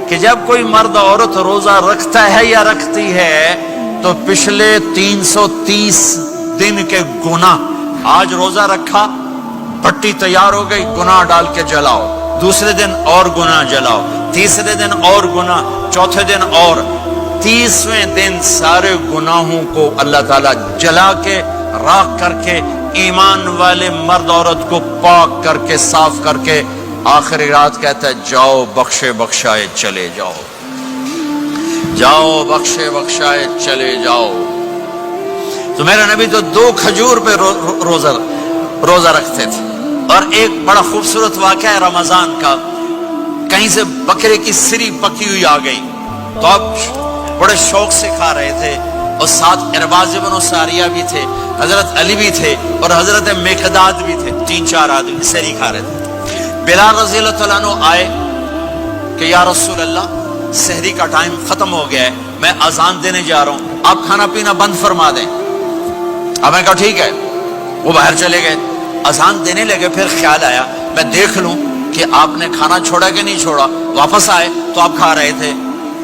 کہ جب کوئی مرد عورت روزہ رکھتا ہے یا رکھتی ہے تو پچھلے 330 دن کے گناہ، آج روزہ رکھا، پٹی تیار ہو گئی، گناہ ڈال کے جلاؤ، دوسرے دن اور گناہ جلاؤ، تیسرے دن اور گناہ، چوتھے دن اور، 30ویں دن سارے گناہوں کو اللہ تعالیٰ جلا کے راکھ کر کے ایمان والے مرد عورت کو پاک کر کے صاف کر کے آخری رات کہتا ہے جاؤ بخشے بخشائے چلے جاؤ، جاؤ بخشے بخشائے چلے جاؤ۔ تو میرا نبی تو 2 کھجور پہ روزہ رکھتے تھے۔ اور ایک بڑا خوبصورت واقعہ ہے رمضان کا، کہیں سے بکرے کی سری پکی ہوئی آ گئی تو اب بڑے شوق سے کھا رہے تھے، اور ساتھ ارباز بن ساریہ بھی تھے، حضرت علی بھی تھے اور حضرت مقداد بھی تھے، 3-4 آدمی سری کھا رہے تھے۔ بلال رضی اللہ تعالیٰ عنہ آئے کہ یا رسول اللہ سحری کا ٹائم ختم ہو گیا ہے، میں اذان دینے جا رہا ہوں، آپ کھانا پینا بند فرما دیں۔ اب میں کہا ٹھیک ہے، وہ باہر چلے گئے، اذان دینے لگے، پھر خیال آیا میں دیکھ لوں کہ آپ نے کھانا چھوڑا کہ نہیں چھوڑا، واپس آئے تو آپ کھا رہے تھے،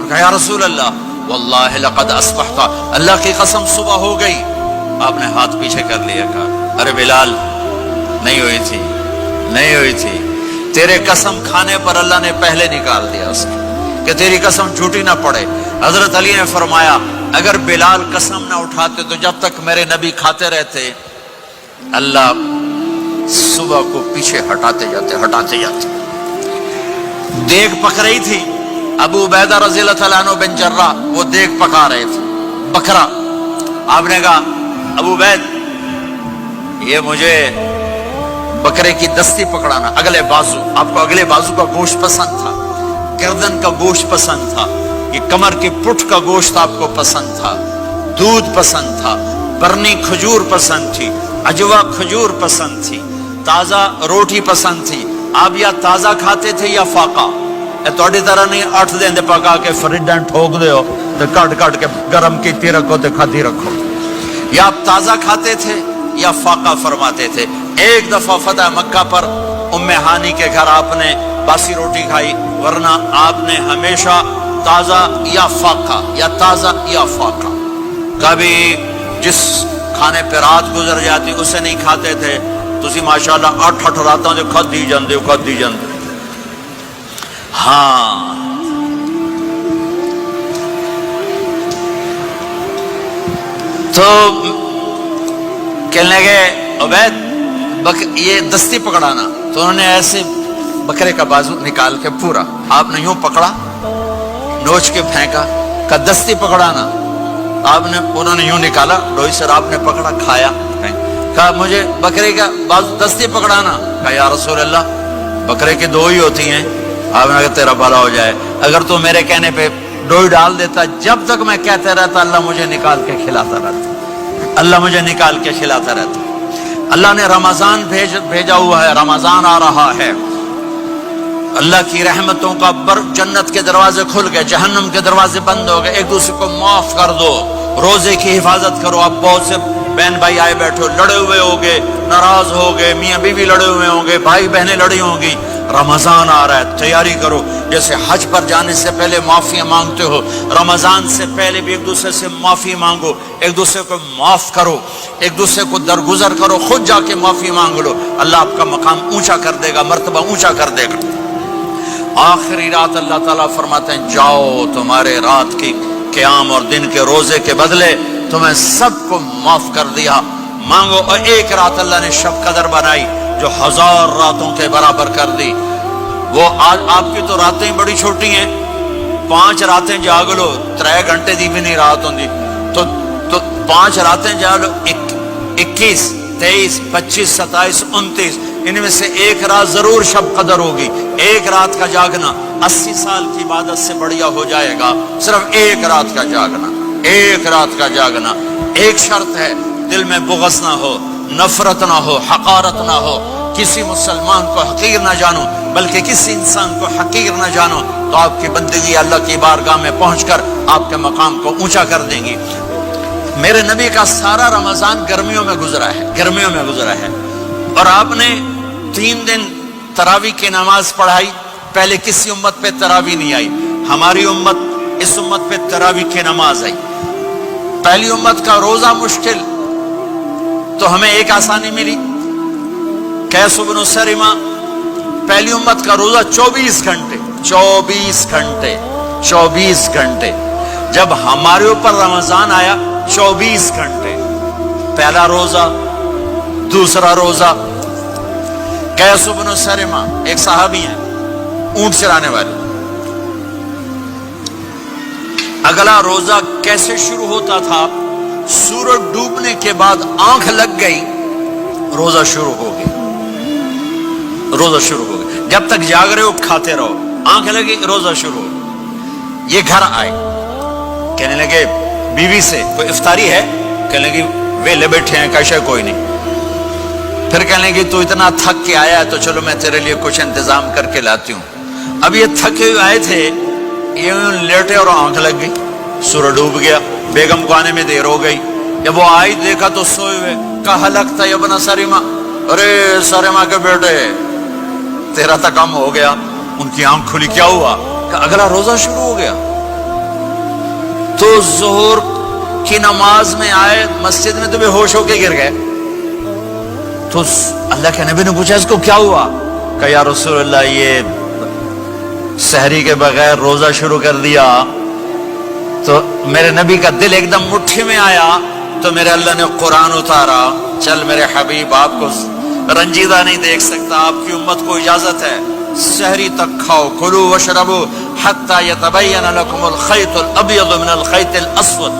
کہا یا رسول اللہ واللہ لقد اصبحت، اللہ کی قسم صبح ہو گئی۔ آپ نے ہاتھ پیچھے کر لیا، کہا ارے بلال نہیں ہوئی تھی، نہیں ہوئی تھی، تیرے قسم کھانے پر اللہ نے پہلے نکال دیا اس کو کہ تیری قسم جھوٹی نہ پڑے۔ حضرت علی نے فرمایا اگر بلال قسم نہ اٹھاتے تو جب تک میرے نبی کھاتے رہتے اللہ صبح کو پیچھے ہٹاتے جاتے۔ دیگ پک رہی تھی، ابو عبیدہ رضی اللہ تعالیٰ عنہ بن جراح وہ دیگ پکا رہے تھے، بکرا۔ آپ نے کہا ابو عبید یہ مجھے بکرے کی دستی پکڑانا، اگلے بازو، آپ کو اگلے بازو کا گوشت پسند تھا، گردن کا گوشت پسند تھا، یہ کمر کی پٹھ کا گوشت آپ کو پسند تھا، دودھ پسند تھا، برنی کھجور پسند تھی، عجوا کھجور پسند تھی، تازہ روٹی پسند تھی۔ آپ یا تازہ کھاتے تھے یا فاقہ، توڑی طرح نہیں 8 دن دے پکا کے فریڈاں ٹھوک دے ہو تو کٹ کے گرم کیتی رکھو تو کھاتی رکھو، یا آپ تازہ کھاتے تھے یا فاقہ فرماتے تھے۔ ایک دفعہ فتح مکہ پر ام ہانی کے گھر آپ نے باسی روٹی کھائی، ورنہ آپ نے ہمیشہ تازہ یا فاقہ یا تازہ یا فاقہ، کبھی جس کھانے پہ رات گزر جاتی اسے نہیں کھاتے تھے۔ تسی ماشاءاللہ 8 راتوں سے کھدی جاندے ہاں۔ تو کہنے لگے عبید یہ دستی پکڑانا، تو انہوں نے ایسے بکرے کا بازو نکال کے پورا آپ نے یوں پکڑا، نوچ کے پھینکا، کہ دستی پکڑانا، آپ نے انہوں نے یوں نکالا ڈوئی سر، آپ نے پکڑا کھایا، کہا مجھے بکرے کا بازو دستی پکڑانا، کہا یا رسول اللہ بکرے کی 2 ہی ہوتی ہیں۔ آپ نے کہا تیرا بھلا ہو جائے، اگر تو میرے کہنے پہ ڈوئی ڈال دیتا، جب تک میں کہتے رہتا اللہ مجھے نکال کے کھلاتا رہتا، اللہ مجھے نکال کے کھلاتا رہتا۔ اللہ نے رمضان بھیجا ہوا ہے، رمضان آ رہا ہے، اللہ کی رحمتوں کا جنت کے دروازے کھل گئے، جہنم کے دروازے بند ہو گئے، ایک دوسرے کو معاف کر دو، روزے کی حفاظت کرو۔ اب بہت سے بہن بھائی آئے بیٹھو، لڑے ہوئے ہوگے، ناراض ہوگے، میاں بیوی لڑے ہوئے ہوں گے، بھائی بہنیں لڑی ہوں گی، رمضان آ رہا ہے، تیاری کرو۔ جیسے حج پر جانے سے پہلے معافی مانگتے ہو، رمضان سے پہلے بھی ایک دوسرے سے معافی مانگو، ایک دوسرے کو معاف کرو، ایک دوسرے کو درگزر کرو، خود جا کے معافی مانگ لو، اللہ آپ کا مقام اونچا کر دے گا، مرتبہ اونچا کر دے گا۔ آخری رات اللہ تعالیٰ فرماتے ہیں جاؤ، تمہارے رات کی قیام اور دن کے روزے کے بدلے تمہیں سب کو معاف کر دیا، مانگو۔ اور ایک رات اللہ نے شب قدر بنائی جو 1000 راتوں کے برابر کر دی۔ وہ آج آپ کی تو راتیں بڑی چھوٹی ہیں، 5 راتیں جاگ لو، 3 گھنٹے دی بھی نہیں رات ہوندی، تو 5 راتیں جاگ لو، 21 23 25 27 29، ان میں سے ایک رات ضرور شب قدر ہوگی۔ ایک رات کا جاگنا 80 سال کی عبادت سے بڑھیا ہو جائے گا، صرف ایک رات کا جاگنا، ایک رات کا جاگنا۔ ایک شرط ہے، دل میں بغض نہ ہو، نفرت نہ ہو، حقارت نہ ہو، کسی مسلمان کو حقیر نہ جانو، بلکہ کسی انسان کو حقیر نہ جانو، تو آپ کی بندگی اللہ کی بارگاہ میں پہنچ کر آپ کے مقام کو اونچا کر دیں گی۔ میرے نبی کا سارا رمضان گرمیوں میں گزرا ہے، گرمیوں میں گزرا ہے، اور آپ نے 3 دن تراویح کی نماز پڑھائی، پہلے کسی امت پہ تراویح نہیں آئی۔ ہماری امت اس امت پہ تراویح کی نماز آئی. پہلی امت کا روزہ مشکل تو ہمیں ایک آسانی ملی. قیس بن سرمہ پہلی امت کا روزہ 24 گھنٹے 24 گھنٹے 24 گھنٹے. جب ہمارے اوپر رمضان آیا 24 گھنٹے. پہلا روزہ دوسرا روزہ. قیس بن سرمہ ایک صحابی ہیں اونٹ چرانے والے. اگلا روزہ کیسے شروع ہوتا تھا؟ سورج ڈوبنے کے بعد آنکھ لگ گئی روزہ شروع ہو گیا. روزہ شروع ہو گیا. جب تک جاگ رہے ہو کھاتے رہو. آنکھ لگی روزہ شروع ہو گیا. یہ گھر آئے کہنے لگے بیوی سے کوئی افطاری ہے؟ کہنے لگے ویلے بیٹھے ہیں کیسے کوئی نہیں. پھر کہنے لگے تو اتنا تھک کے آیا ہے تو چلو میں تیرے لیے کچھ انتظام کر کے لاتی ہوں. اب یہ تھکے ہوئے آئے تھے یہ لیٹے اور آنکھ لگ گئی. سورج ڈوب گیا. بیگم کو آنے میں دیر ہو گئی. جب وہ آئی دیکھا تو سوئے ہوئے. کہا لگتا ہے ابن سرمہ. ارے سرمہ کے بیٹے تیرا تو کم ہو گیا. ان کی آنکھ کھلی. کیا ہوا؟ کہ اگلا روزہ شروع ہو گیا. تو ظہر کی نماز میں آئے مسجد میں تو بے ہوش ہو کے گر گئے. تو اللہ کے نبی نے پوچھا اس کو کیا ہوا؟ کہ یا رسول اللہ یہ سحری کے بغیر روزہ شروع کر دیا. تو میرے نبی کا دل ایک دم مٹھی میں آیا. تو میرے اللہ نے قرآن اتارا. چل میرے حبیب آپ کو رنجیدہ نہیں دیکھ سکتا. آپ کی امت کو اجازت ہے سحری تک کھاؤ. کلوا واشربوا حتی یتبین لکم الخیط الابیض من الخیط الاسود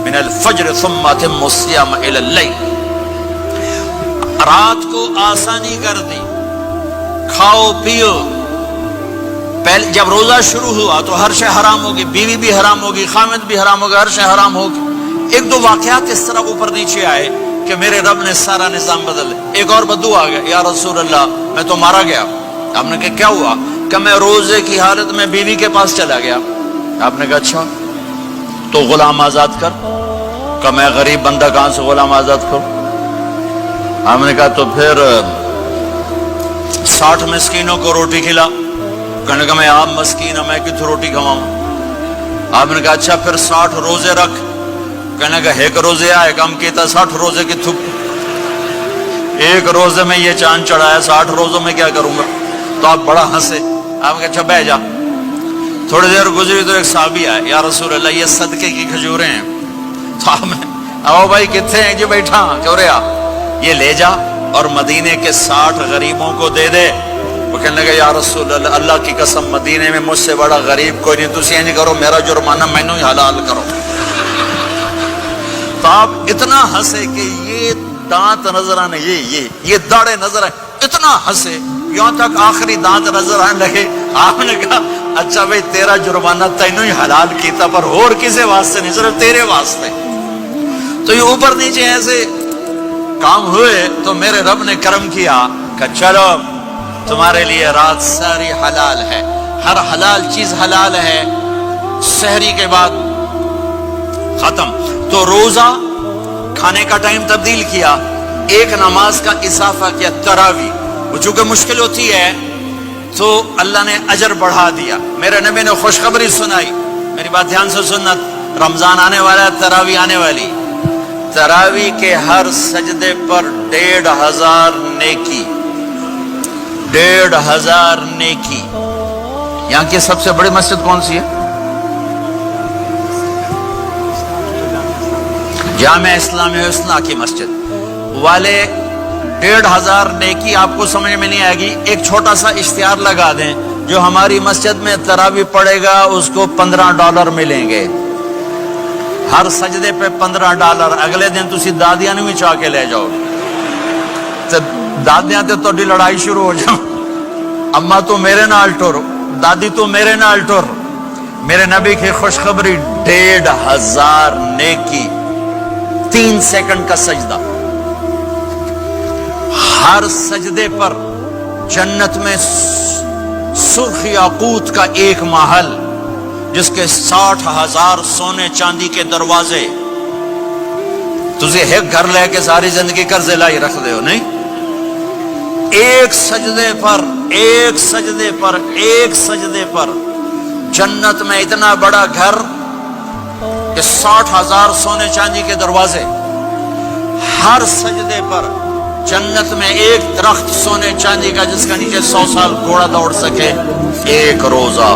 من الفجر ثم اتموا الصیام الی اللیل. رات کو آسانی کر دی. کھاؤ پیو. پہلے جب روزہ شروع ہوا تو ہر شے حرام ہوگی. بیوی بھی حرام ہوگی, خامد بھی حرام ہوگا, ہر شے حرام ہوگی. ایک دو واقعات اس طرح اوپر نیچے آئے کہ میرے رب نے سارا نظام بدل. ایک اور بدو آ گیا. یا رسول اللہ میں تو مارا گیا. آپ نے کہا کیا ہوا؟ کہ میں روزے کی حالت میں بیوی کے پاس چلا گیا. آپ نے کہا اچھا تو غلام آزاد کر. کہ میں غریب بندہ کہاں سے غلام آزاد کروں؟ آپ نے کہا تو پھر 60 مسکینوں کو روٹی کھلا. کہنے کا میں عام مسکین ہوں, میں کتوں روٹی کھواؤں؟ آپ نے کہا اچھا پھر 60 روزے رکھ. کہنے کا ایک روزے آئے کم کیتا 60 روزے کی تھک. ایک روزے میں یہ چاند چڑھایا 60 روزوں میں کیا کروں گا؟ تو آپ بڑا ہنسے. آپ نے کہا اچھا بہ جا. تھوڑی دیر گزری تو ایک صحابی آئے. یا رسول اللہ یہ صدقے کی کھجوریں ہیں. تو آپ نے آؤ بھائی کتنے ہیں؟ جی بیٹھا. کیوں رہا یہ لے جا اور مدینے کے 60 غریبوں کو دے دے. وہ کہنے لگا یا رسول اللہ اللہ کی قسم مدینے میں مجھ سے بڑا غریب کوئی نہیں. تسی یہ نہیں کرو میرا جرمانہ مینوں ہی حلال کرو. تو آپ اتنا ہنسے کہ یہ دانت نظر آنے یہ داڑے نظر آئے. اتنا ہنسے یہاں تک آخری دانت نظر آنے لگے. آپ نے کہا اچھا بھائی تیرا جرمانہ تینوں ہی حلال کیتا پر اور کسی واسطے نہیں, صرف تیرے واسطے. تو یہ اوپر نیچے ایسے کام ہوئے تو میرے رب نے کرم کیا کہ چلو تمہارے لیے رات ساری حلال ہے. ہر حلال چیز حلال ہے. سحری کے بعد ختم. تو روزہ کھانے کا ٹائم تبدیل کیا. ایک نماز کا اضافہ کیا تراویح. وہ چونکہ مشکل ہوتی ہے تو اللہ نے اجر بڑھا دیا. میرے نبی نے خوشخبری سنائی. میری بات دھیان سے سننا. رمضان آنے والا ہے, تراویح آنے والی. تراویح کے ہر سجدے پر 1500 نیکی. 1500 نیکی. یہاں کی سب سے بڑی مسجد کون سی ہے؟ جامعہ اسلامیہ حسنہ کی مسجد والے. 1500 نیکی آپ کو سمجھ میں نہیں آئے گی. ایک چھوٹا سا اشتہار لگا دیں جو ہماری مسجد میں تراویح پڑے گا اس کو $15 ملیں گے. ہر سجدے پہ $15. اگلے دن تسی دادیاں نہیں چاہ کے لے جاؤ. دادیاں تے تھوڑی لڑائی شروع ہو جاؤ. اما تو میرے نال ٹر, دادی تو میرے نال ٹر. میرے نبی کی خوشخبری 1500 نیکی. 3 سیکنڈ کا سجدہ. ہر سجدے پر جنت میں سرخ یاقوت کا ایک محل جس کے 60,000 سونے چاندی کے دروازے. تجھے ایک گھر لے کے ساری زندگی قرضے لائی رکھ دے ہو نہیں. ایک سجدے پر جنت میں اتنا بڑا گھر کہ 60,000 سونے چاندی کے دروازے، ہر سجدے پر جنت میں ایک درخت سونے چاندی کا جس کا نیچے 100 سال گھوڑا دوڑ سکے، ایک روزہ